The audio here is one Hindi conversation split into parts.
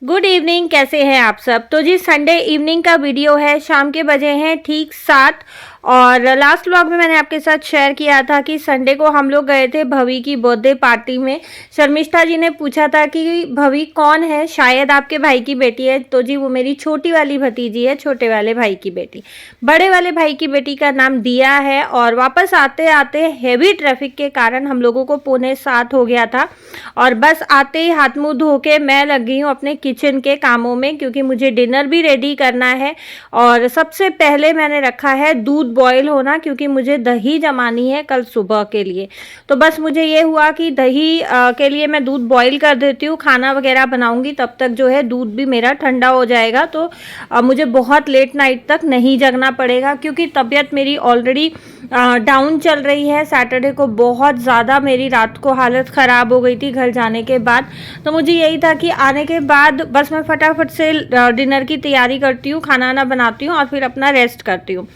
गुड इवनिंग, कैसे हैं आप सब। तो जी संडे इवनिंग का वीडियो है। शाम के बजे हैं ठीक 7। और लास्ट व्लॉग में मैंने आपके साथ शेयर किया था कि संडे को हम लोग गए थे भवी की बर्थडे पार्टी में। शर्मिष्ठा जी ने पूछा था कि भवी कौन है, शायद आपके भाई की बेटी है। तो जी वो मेरी छोटी वाली भतीजी है, छोटे वाले भाई की बेटी। बड़े वाले भाई की बेटी का नाम दिया है। और वापस आते आते हेवी ट्रैफिक के कारण हम लोगों को 6:45 हो गया था। और बस आते ही हाथ मुंह धो के मैं लग गई हूँ अपने किचन के कामों में, क्योंकि मुझे डिनर भी रेडी करना है। और सबसे पहले मैंने रखा है दूध बॉयल होना, क्योंकि मुझे दही जमानी है कल सुबह के लिए। तो बस मुझे ये हुआ कि दही के लिए मैं दूध बॉयल कर देती हूँ, खाना वगैरह बनाऊंगी तब तक जो है दूध भी मेरा ठंडा हो जाएगा। तो मुझे बहुत लेट नाइट तक नहीं जगना पड़ेगा, क्योंकि तबीयत मेरी ऑलरेडी डाउन चल रही है। सैटरडे को बहुत ज़्यादा मेरी रात को हालत ख़राब हो गई थी घर जाने के बाद। तो मुझे यही था कि आने के बाद बस मैं फटाफट से डिनर की तैयारी करती हूँ, खाना वाना बनाती हूँ और फिर अपना रेस्ट करती हूँ।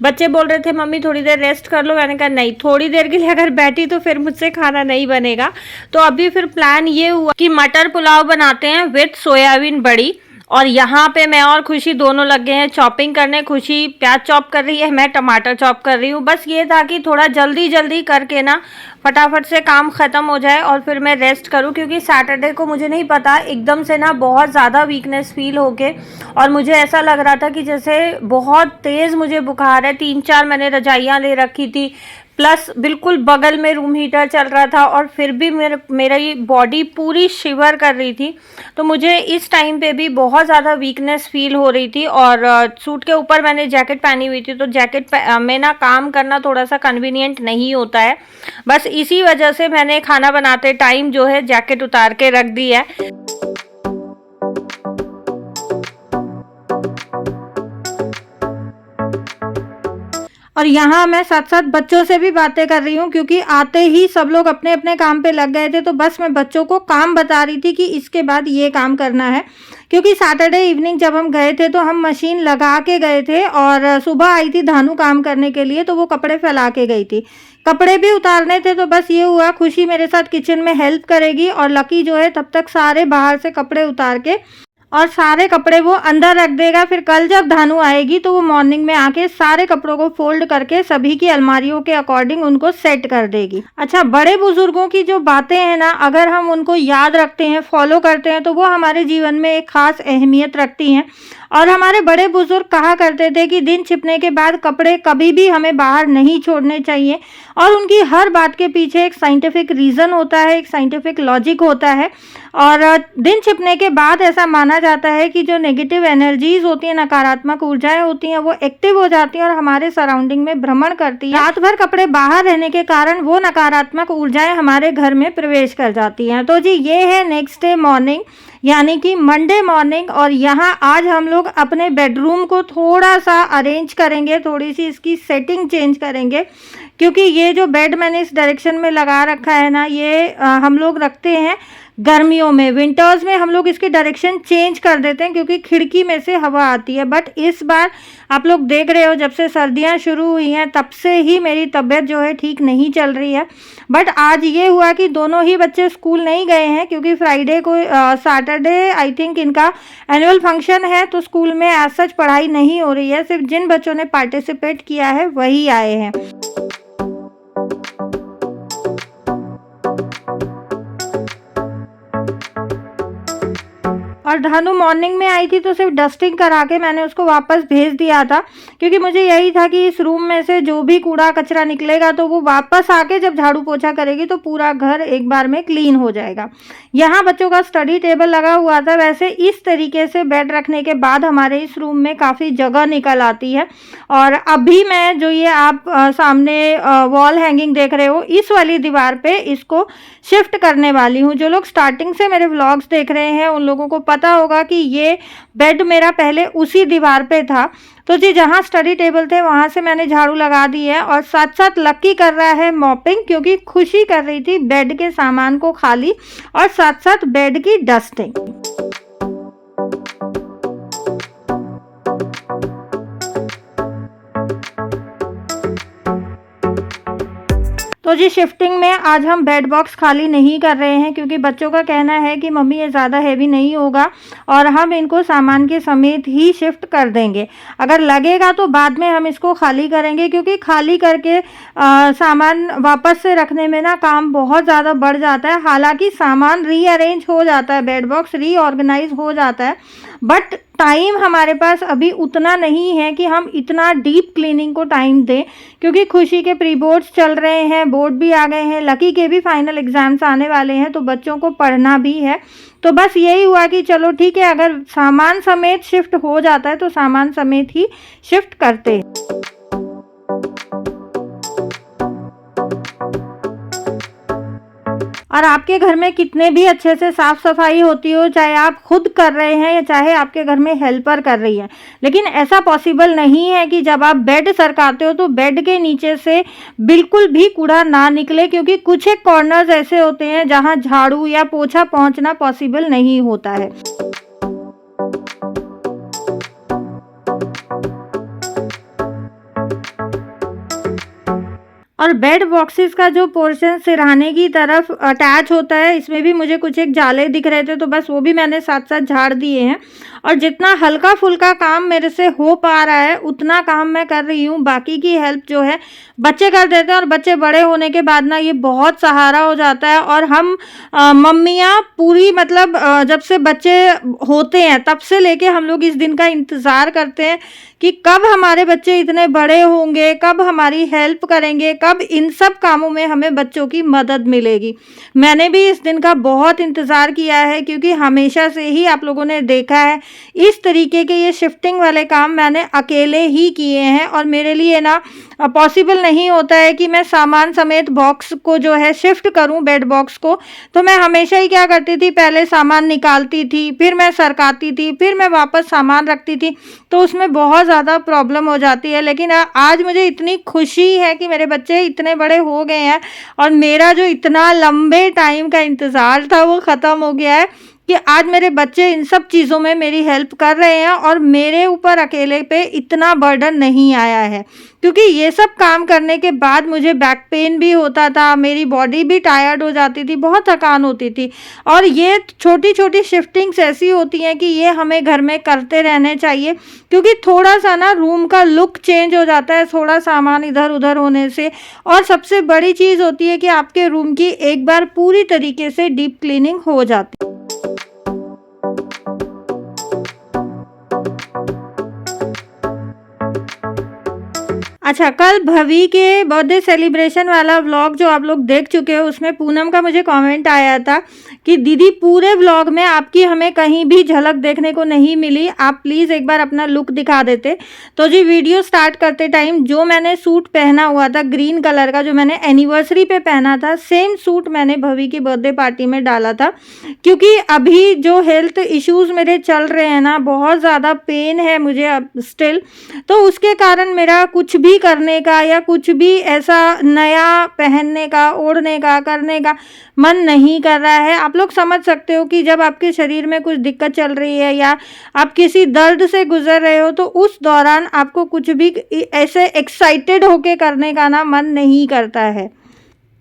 बच्चे बोल रहे थे मम्मी थोड़ी देर रेस्ट कर लो। मैंने कहा नहीं, थोड़ी देर के लिए अगर बैठी तो फिर मुझसे खाना नहीं बनेगा। तो अभी फिर प्लान ये हुआ कि मटर पुलाव बनाते हैं विथ सोयाबीन बड़ी। और यहाँ पे मैं और खुशी दोनों लग गए हैं चॉपिंग करने। खुशी प्याज चॉप कर रही है, मैं टमाटर चॉप कर रही हूँ। बस ये था कि थोड़ा जल्दी जल्दी करके ना फटाफट से काम ख़त्म हो जाए और फिर मैं रेस्ट करूँ, क्योंकि सैटरडे को मुझे नहीं पता एकदम से ना बहुत ज़्यादा वीकनेस फील होके और मुझे ऐसा लग रहा था कि जैसे बहुत तेज़ मुझे बुखार है। 3-4 मैंने रजाइयाँ ले रखी थी, प्लस बिल्कुल बगल में रूम हीटर चल रहा था और फिर भी मेरी बॉडी पूरी शिवर कर रही थी। तो मुझे इस टाइम पे भी बहुत ज़्यादा वीकनेस फील हो रही थी। और सूट के ऊपर मैंने जैकेट पहनी हुई थी, तो जैकेट में ना काम करना थोड़ा सा कन्वीनियंट नहीं होता है। बस इसी वजह से मैंने खाना बनाते टाइम जो है जैकेट उतार के रख दी है। और यहाँ मैं साथ साथ बच्चों से भी बातें कर रही हूँ, क्योंकि आते ही सब लोग अपने अपने काम पे लग गए थे। तो बस मैं बच्चों को काम बता रही थी कि इसके बाद ये काम करना है, क्योंकि सैटरडे इवनिंग जब हम गए थे तो हम मशीन लगा के गए थे और सुबह आई थी धानु काम करने के लिए, तो वो कपड़े फैला के गई थी। कपड़े भी उतारने थे। तो बस ये हुआ, खुशी मेरे साथ किचन में हेल्प करेगी और लकी जो है तब तक सारे बाहर से कपड़े उतार के और सारे कपड़े वो अंदर रख देगा। फिर कल जब धानु आएगी तो वो मॉर्निंग में आके सारे कपड़ों को फोल्ड करके सभी की अलमारियों के अकॉर्डिंग उनको सेट कर देगी। अच्छा, बड़े बुजुर्गों की जो बातें हैं ना, अगर हम उनको याद रखते हैं, फॉलो करते हैं, तो वो हमारे जीवन में एक खास अहमियत रखती हैं। और हमारे बड़े बुजुर्ग कहा करते थे कि दिन छिपने के बाद कपड़े कभी भी हमें बाहर नहीं छोड़ने चाहिए। और उनकी हर बात के पीछे एक साइंटिफिक रीज़न होता है, एक साइंटिफिक लॉजिक होता है। और दिन छिपने के बाद ऐसा माना जाता है कि जो नेगेटिव एनर्जीज होती हैं, नकारात्मक ऊर्जाएं होती हैं, वो एक्टिव हो जाती हैं और हमारे सराउंडिंग में भ्रमण करती है। रात भर कपड़े बाहर रहने के कारण वो नकारात्मक ऊर्जाएं हमारे घर में प्रवेश कर जाती हैं। तो जी ये है नेक्स्ट डे मॉर्निंग, यानी कि मंडे मॉर्निंग। और यहाँ आज हम लोग अपने बेडरूम को थोड़ा सा अरेंज करेंगे, थोड़ी सी इसकी सेटिंग चेंज करेंगे, क्योंकि ये जो बेड मैंने इस डायरेक्शन में लगा रखा है ना, ये हम लोग रखते हैं गर्मियों में। विंटर्स में हम लोग इसकी डायरेक्शन चेंज कर देते हैं, क्योंकि खिड़की में से हवा आती है। बट इस बार आप लोग देख रहे हो, जब से सर्दियां शुरू हुई हैं तब से ही मेरी तबीयत जो है ठीक नहीं चल रही है। बट आज ये हुआ कि दोनों ही बच्चे स्कूल नहीं गए हैं, क्योंकि फ्राइडे को सैटरडे आई थिंक इनका एनुअल फंक्शन है, तो स्कूल में एज सच पढ़ाई नहीं हो रही है। सिर्फ जिन बच्चों ने पार्टिसिपेट किया है वही आए हैं। और धानु मॉर्निंग में आई थी तो सिर्फ डस्टिंग करा के मैंने उसको वापस भेज दिया था, क्योंकि मुझे यही था कि इस रूम में से जो भी कूड़ा कचरा निकलेगा तो वो वापस आके जब झाड़ू पोछा करेगी तो पूरा घर एक बार में क्लीन हो जाएगा। यहाँ बच्चों का स्टडी टेबल लगा हुआ था। वैसे इस तरीके से बेड रखने के बाद हमारे इस रूम में काफ़ी जगह निकल आती है। और अभी मैं जो ये आप सामने वॉल हैंगिंग देख रहे हो, इस वाली दीवार पे इसको शिफ्ट करने वाली हूँ। जो लोग स्टार्टिंग से मेरे व्लॉग्स देख रहे हैं उन लोगों को पता होगा कि ये बेड मेरा पहले उसी दीवार पे था। तो जी जहाँ स्टडी टेबल थे वहाँ से मैंने झाड़ू लगा दी है। और साथ साथ लकी कर रहा है मॉपिंग, क्योंकि खुशी कर रही थी बेड के सामान को खाली और साथ साथ बेड की डस्टिंग। तो जी शिफ्टिंग में आज हम बेड बॉक्स खाली नहीं कर रहे हैं क्योंकि बच्चों का कहना है कि मम्मी ये ज़्यादा हैवी नहीं होगा और हम इनको सामान के समेत ही शिफ्ट कर देंगे। अगर लगेगा तो बाद में हम इसको खाली करेंगे क्योंकि खाली करके सामान वापस से रखने में ना काम बहुत ज़्यादा बढ़ जाता है। हालांकि सामान रीअरेंज हो जाता है, बेड बॉक्स रीऑर्गेनाइज हो जाता है, बट टाइम हमारे पास अभी उतना नहीं है कि हम इतना डीप क्लीनिंग को टाइम दें क्योंकि खुशी के प्री बोर्ड्स चल रहे हैं, बोर्ड भी आ गए हैं, लकी के भी फाइनल एग्जाम्स आने वाले हैं, तो बच्चों को पढ़ना भी है। तो बस यही हुआ कि चलो ठीक है, अगर सामान समेत शिफ्ट हो जाता है तो सामान समेत ही शिफ्ट करते हैं। और आपके घर में कितने भी अच्छे से साफ सफाई होती हो, चाहे आप खुद कर रहे हैं या चाहे आपके घर में हेल्पर कर रही है, लेकिन ऐसा पॉसिबल नहीं है कि जब आप बेड सरकाते हो तो बेड के नीचे से बिल्कुल भी कूड़ा ना निकले, क्योंकि कुछ एक कॉर्नर्स ऐसे होते हैं जहां झाड़ू या पोछा पहुंचना पॉसिबल नहीं होता है। और बेड बॉक्सेस का जो पोर्शन सिरहाने की तरफ अटैच होता है, इसमें भी मुझे कुछ एक जाले दिख रहे थे, तो बस वो भी मैंने साथ साथ झाड़ दिए हैं। और जितना हल्का फुल्का काम मेरे से हो पा रहा है उतना काम मैं कर रही हूँ। बाकी की हेल्प जो है बच्चे कर देते हैं, और बच्चे बड़े होने के बाद ना ये बहुत सहारा हो जाता है। और हम मम्मियाँ पूरी मतलब जब से बच्चे होते हैं तब से लेके हम लोग इस दिन का इंतज़ार करते हैं कि कब हमारे बच्चे इतने बड़े होंगे, कब हमारी हेल्प करेंगे, कब इन सब कामों में हमें बच्चों की मदद मिलेगी। मैंने भी इस दिन का बहुत इंतज़ार किया है क्योंकि हमेशा से ही आप लोगों ने देखा है इस तरीके के ये शिफ्टिंग वाले काम मैंने अकेले ही किए हैं, और मेरे लिए ना पॉसिबल नहीं होता है कि मैं सामान समेत बॉक्स को जो है शिफ्ट करूं, बेड बॉक्स को। तो मैं हमेशा ही क्या करती थी, पहले सामान निकालती थी, फिर मैं सरकाती थी, फिर मैं वापस सामान रखती थी, तो उसमें बहुत ज़्यादा प्रॉब्लम हो जाती है। लेकिन आज मुझे इतनी खुशी है कि मेरे बच्चे इतने बड़े हो गए हैं और मेरा जो इतना लंबे टाइम का इंतज़ार था वो ख़त्म हो गया है कि आज मेरे बच्चे इन सब चीज़ों में मेरी हेल्प कर रहे हैं और मेरे ऊपर अकेले पे इतना बर्डन नहीं आया है। क्योंकि ये सब काम करने के बाद मुझे बैक पेन भी होता था, मेरी बॉडी भी टायर्ड हो जाती थी, बहुत थकान होती थी। और ये छोटी छोटी शिफ्टिंग्स ऐसी होती हैं कि ये हमें घर में करते रहने चाहिए, क्योंकि थोड़ा सा ना रूम का लुक चेंज हो जाता है थोड़ा सामान इधर उधर होने से। और सबसे बड़ी चीज़ होती है कि आपके रूम की एक बार पूरी तरीके से डीप क्लीनिंग हो जाती है। अच्छा, कल भवी के बर्थडे सेलिब्रेशन वाला व्लॉग जो आप लोग देख चुके हो, उसमें पूनम का मुझे कमेंट आया था कि दीदी पूरे व्लॉग में आपकी हमें कहीं भी झलक देखने को नहीं मिली, आप प्लीज़ एक बार अपना लुक दिखा देते। तो जी वीडियो स्टार्ट करते टाइम जो मैंने सूट पहना हुआ था ग्रीन कलर का, जो मैंने एनिवर्सरी पे पहना था, सेम सूट मैंने भवी की बर्थडे पार्टी में डाला था। क्योंकि अभी जो हेल्थ इश्यूज़ मेरे चल रहे हैं ना, बहुत ज़्यादा पेन है मुझे अब स्टिल, तो उसके कारण मेरा कुछ भी करने का या कुछ भी ऐसा नया पहनने का, ओढ़ने का, करने का मन नहीं कर रहा है। आप लोग समझ सकते हो कि जब आपके शरीर में कुछ दिक्कत चल रही है या आप किसी दर्द से गुजर रहे हो, तो उस दौरान आपको कुछ भी ऐसे एक्साइटेड होके करने का ना मन नहीं करता है।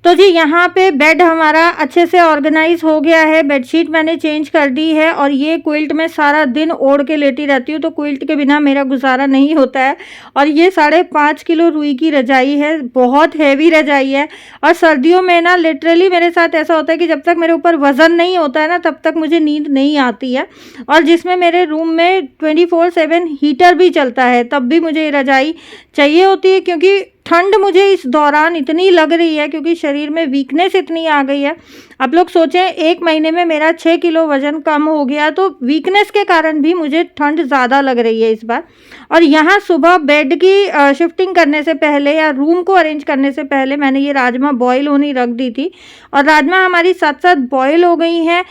तो जी यहाँ पे बेड हमारा अच्छे से ऑर्गेनाइज हो गया है, बेडशीट मैंने चेंज कर दी है, और ये क्विल्ट में सारा दिन ओढ़ के लेटी रहती हूँ, तो क्विल्ट के बिना मेरा गुजारा नहीं होता है। और ये 5.5 किलो रुई की रजाई है, बहुत हैवी रजाई है। और सर्दियों में ना लिटरली मेरे साथ ऐसा होता है कि जब तक मेरे ऊपर वज़न नहीं होता है ना, तब तक मुझे नींद नहीं आती है। और जिसमें मेरे रूम में 24/7 हीटर भी चलता है, तब भी मुझे ये रजाई चाहिए होती है, क्योंकि ठंड मुझे इस दौरान इतनी लग रही है, क्योंकि शरीर में वीकनेस इतनी आ गई है। आप लोग सोचें, 1 महीने में मेरा 6 किलो वज़न कम हो गया, तो वीकनेस के कारण भी मुझे ठंड ज़्यादा लग रही है इस बार। और यहाँ सुबह बेड की शिफ्टिंग करने से पहले या रूम को अरेंज करने से पहले मैंने ये राजमा बॉयल होनी रख दी थी, और राजमा हमारी साथ साथ बॉयल हो गई हैं।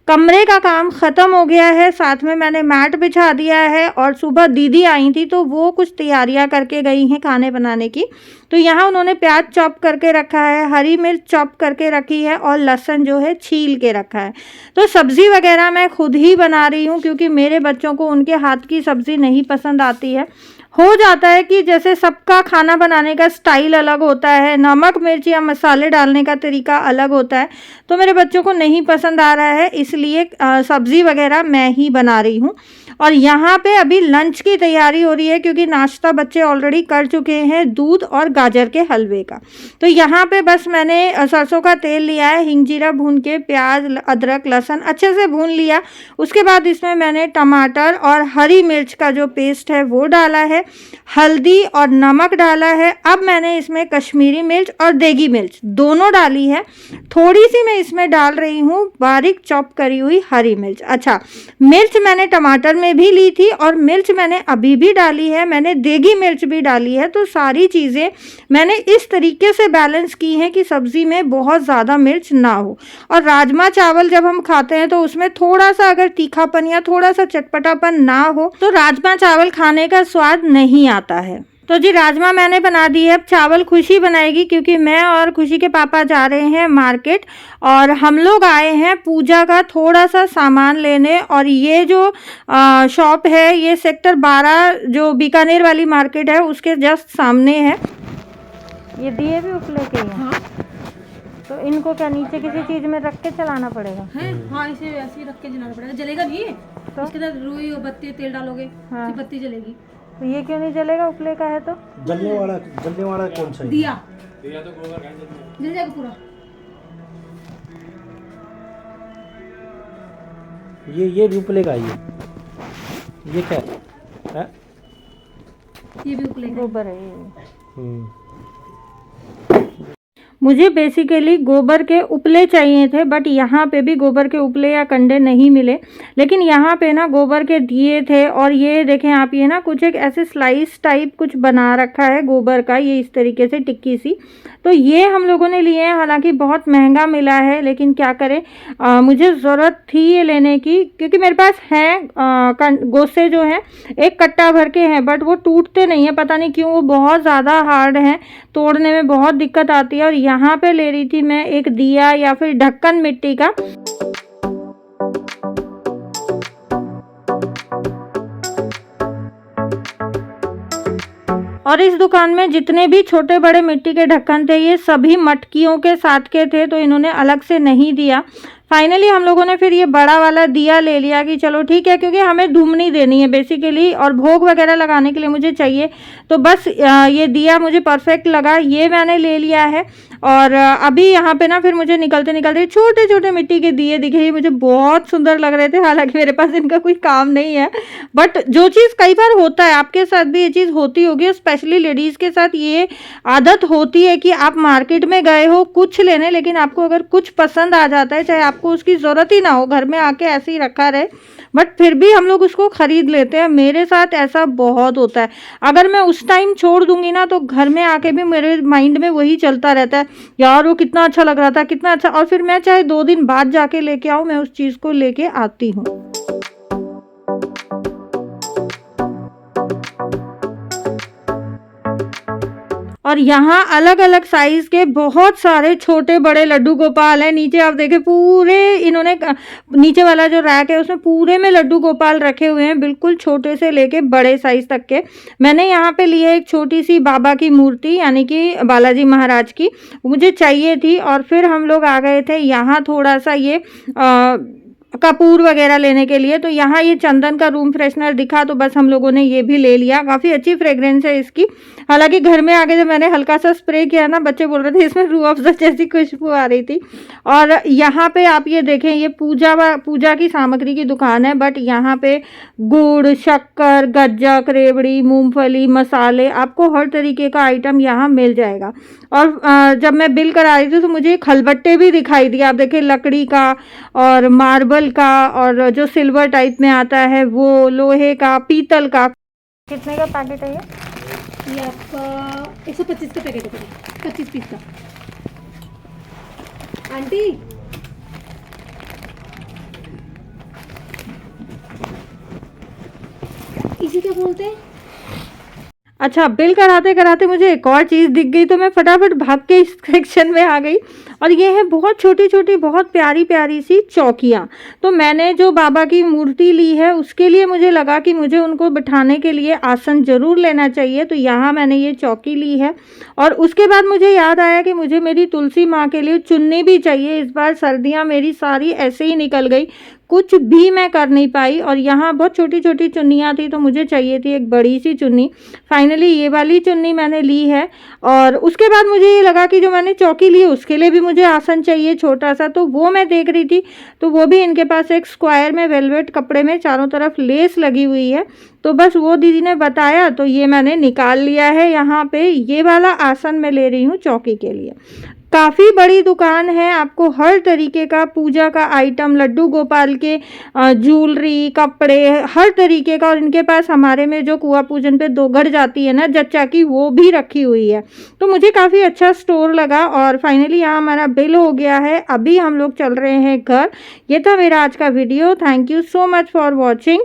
कमरे का काम ख़त्म हो गया है, साथ में मैंने मैट बिछा दिया है, और सुबह दीदी आई थी तो वो कुछ तैयारियां करके गई हैं खाने बनाने की। तो यहाँ उन्होंने प्याज चॉप करके रखा है, हरी मिर्च चॉप करके रखी है, और लहसुन जो है छील के रखा है। तो सब्ज़ी वगैरह मैं खुद ही बना रही हूँ, क्योंकि मेरे बच्चों को उनके हाथ की सब्ज़ी नहीं पसंद आती है। हो जाता है कि जैसे सबका खाना बनाने का स्टाइल अलग होता है, नमक मिर्च या मसाले डालने का तरीका अलग होता है, तो मेरे बच्चों को नहीं पसंद आ रहा है, इसलिए सब्ज़ी वगैरह मैं ही बना रही हूँ। और यहाँ पे अभी लंच की तैयारी हो रही है क्योंकि नाश्ता बच्चे ऑलरेडी कर चुके हैं दूध और गाजर के हलवे का। तो यहाँ पे बस मैंने सरसों का तेल लिया है, हिंग जीरा भून के प्याज अदरक लहसुन अच्छे से भून लिया। उसके बाद इसमें मैंने टमाटर और हरी मिर्च का जो पेस्ट है वो डाला है, हल्दी और नमक डाला है। अब मैंने इसमें कश्मीरी मिर्च और देगी मिर्च दोनों डाली है। थोड़ी सी मैं इसमें डाल रही हूँ बारीक चॉप करी हुई हरी मिर्च। अच्छा, मिर्च मैंने टमाटर में भी ली थी और मिर्च मैंने अभी भी डाली है, मैंने देगी मिर्च भी डाली है। तो सारी चीज़ें मैंने इस तरीके से बैलेंस की हैं कि सब्ज़ी में बहुत ज़्यादा मिर्च ना हो। और राजमा चावल जब हम खाते हैं तो उसमें थोड़ा सा अगर तीखापन या थोड़ा सा चटपटापन ना हो तो राजमा चावल खाने का स्वाद नहीं आता है। तो जी राजमा मैंने बना दी है। अब चावल खुशी बनाएगी क्योंकि मैं और खुशी के पापा जा रहे हैं मार्केट और हम लोग आए हैं पूजा का थोड़ा सा सामान लेने। और ये जो शॉप है ये सेक्टर 12 जो बीकानेर वाली मार्केट है उसके जस्ट सामने है। ये दिए भी उपले के हैं। हाँ। तो इनको क्या नीचे किसी चीज़ में रख के चलाना पड़ेगा? है हाँ, इसे ऐसे ही रख के जलाना पड़ेगा। जलेगा नहीं तो? इसके अंदर रुई और बत्ती तेल डालोगे। हाँ। तो बत्ती जलेगी। तो ये क्यों नहीं जलेगा? उपले का है तो जलने वाला कौन सा है? दिया तो गोबर जल जाएगा पूरा। ये भी उपले का ये क्या है? ये भी उपले का गोबर है ये। मुझे बेसिकली गोबर के उपले चाहिए थे बट यहाँ पे भी गोबर के उपले या कंडे नहीं मिले। लेकिन यहाँ पे ना गोबर के दिए थे। और ये देखें आप, ये ना कुछ एक ऐसे स्लाइस टाइप कुछ बना रखा है गोबर का, ये इस तरीके से टिक्की सी। तो ये हम लोगों ने लिए हैं, हालांकि बहुत महंगा मिला है लेकिन क्या करें, मुझे ज़रूरत थी ये लेने की क्योंकि मेरे पास हैं गोसे जो हैं एक कट्टा भर के हैं बट वो टूटते नहीं है, पता नहीं क्यों, वो बहुत ज़्यादा हार्ड हैं, तोड़ने में बहुत दिक्कत आती है। और यहाँ पे ले रही थी मैं एक दिया या फिर ढक्कन मिट्टी का। और इस दुकान में जितने भी छोटे बड़े मिट्टी के ढक्कन थे ये सभी मटकियों के साथ के थे, तो इन्होंने अलग से नहीं दिया। फाइनली हम लोगों ने फिर ये बड़ा वाला दिया ले लिया कि चलो ठीक है, क्योंकि हमें धूमनी देनी है बेसिकली और भोग वगैरह लगाने के लिए मुझे चाहिए। तो बस ये दिया मुझे परफेक्ट लगा, ये मैंने ले लिया है। और अभी यहाँ पे ना फिर मुझे निकलते निकलते छोटे छोटे मिट्टी के दिए दिखे, ये मुझे बहुत सुंदर लग रहे थे। हालांकि मेरे पास इनका कोई काम नहीं है बट जो चीज़ कई बार होता है, आपके साथ भी ये चीज़ होती होगी, स्पेशली लेडीज़ के साथ ये आदत होती है कि आप मार्केट में गए हो कुछ लेने, लेकिन आपको अगर कुछ पसंद आ जाता है, चाहे आपको उसकी ज़रूरत ही ना हो, घर में आके ऐसे ही रखा रहे, बट फिर भी हम लोग उसको ख़रीद लेते हैं। मेरे साथ ऐसा बहुत होता है। अगर मैं उस टाइम छोड़ दूंगी ना तो घर में आके भी मेरे माइंड में वही चलता रहता है, यार वो कितना अच्छा लग रहा था, कितना अच्छा। और फिर मैं चाहे 2 दिन बाद जाके लेके आऊँ, मैं उस चीज़ को लेके आती हूँ। और यहाँ अलग अलग साइज के बहुत सारे छोटे बड़े लड्डू गोपाल हैं। नीचे आप देखें पूरे इन्होंने नीचे वाला जो रैक है उसमें पूरे में लड्डू गोपाल रखे हुए हैं, बिल्कुल छोटे से लेके बड़े साइज तक के। मैंने यहाँ पे ली है एक छोटी सी बाबा की मूर्ति, यानी कि बालाजी महाराज की, मुझे चाहिए थी। और फिर हम लोग आ गए थे यहाँ थोड़ा सा ये कपूर वगैरह लेने के लिए। तो यहाँ ये चंदन का रूम फ्रेशनर दिखा तो बस हम लोगों ने ये भी ले लिया। काफ़ी अच्छी फ्रेग्रेंस है इसकी। हालांकि घर में आके जब मैंने हल्का सा स्प्रे किया ना, बच्चे बोल रहे थे इसमें रूह अफ़ज़ा जैसी खुशबू आ रही थी। और यहाँ पे आप ये देखें, ये पूजा की सामग्री की दुकान है, बट यहाँ पे गुड़, शक्कर, गज्जक, रेवड़ी, मूंगफली, मसाले, आपको हर तरीके का आइटम यहाँ मिल जाएगा। और जब मैं बिल करा रही थी तो मुझे खलबट्टे भी दिखाई दिए। आप देखें लकड़ी का और मार्बल का और जो सिल्वर टाइप में आता है वो, लोहे का, पीतल का। कितने का पैकेट है ये आपका 125 का पैकेट है, 25 पीस का। आंटी इसे क्या बोलते हैं? अच्छा, बिल कराते कराते मुझे एक और चीज़ दिख गई, तो मैं फटाफट भाग के इस सेक्शन में आ गई और ये है बहुत छोटी छोटी बहुत प्यारी प्यारी सी चौकियाँ। तो मैंने जो बाबा की मूर्ति ली है उसके लिए मुझे लगा कि मुझे उनको बिठाने के लिए आसन ज़रूर लेना चाहिए, तो यहाँ मैंने ये चौकी ली है। और उसके बाद मुझे याद आया कि मुझे मेरी तुलसी माँ के लिए चुन्नी भी चाहिए। इस बार सर्दियाँ मेरी सारी ऐसे ही निकल गई, कुछ भी मैं कर नहीं पाई और यहाँ बहुत छोटी छोटी चुन्नियाँ थी, तो मुझे चाहिए थी एक बड़ी सी चुन्नी। फाइनली ये वाली चुन्नी मैंने ली है। और उसके बाद मुझे ये लगा कि जो मैंने चौकी ली उसके लिए भी मुझे आसन चाहिए छोटा सा, तो वो मैं देख रही थी। तो वो भी इनके पास एक स्क्वायर में वेलवेट कपड़े में चारों तरफ लेस लगी हुई है, तो बस वो दीदी ने बताया तो ये मैंने निकाल लिया है। यहाँ पे ये वाला आसन मैं ले रही हूँ चौकी के लिए। काफ़ी बड़ी दुकान है, आपको हर तरीके का पूजा का आइटम, लड्डू गोपाल के ज्वेलरी, कपड़े, हर तरीके का। और इनके पास हमारे में जो कुआं पूजन पे दोघड़ जाती है ना जच्चा की, वो भी रखी हुई है। तो मुझे काफ़ी अच्छा स्टोर लगा और फाइनली यहाँ हमारा बिल हो गया है। अभी हम लोग चल रहे हैं घर। ये था मेरा आज का video. Thank you so much for watching.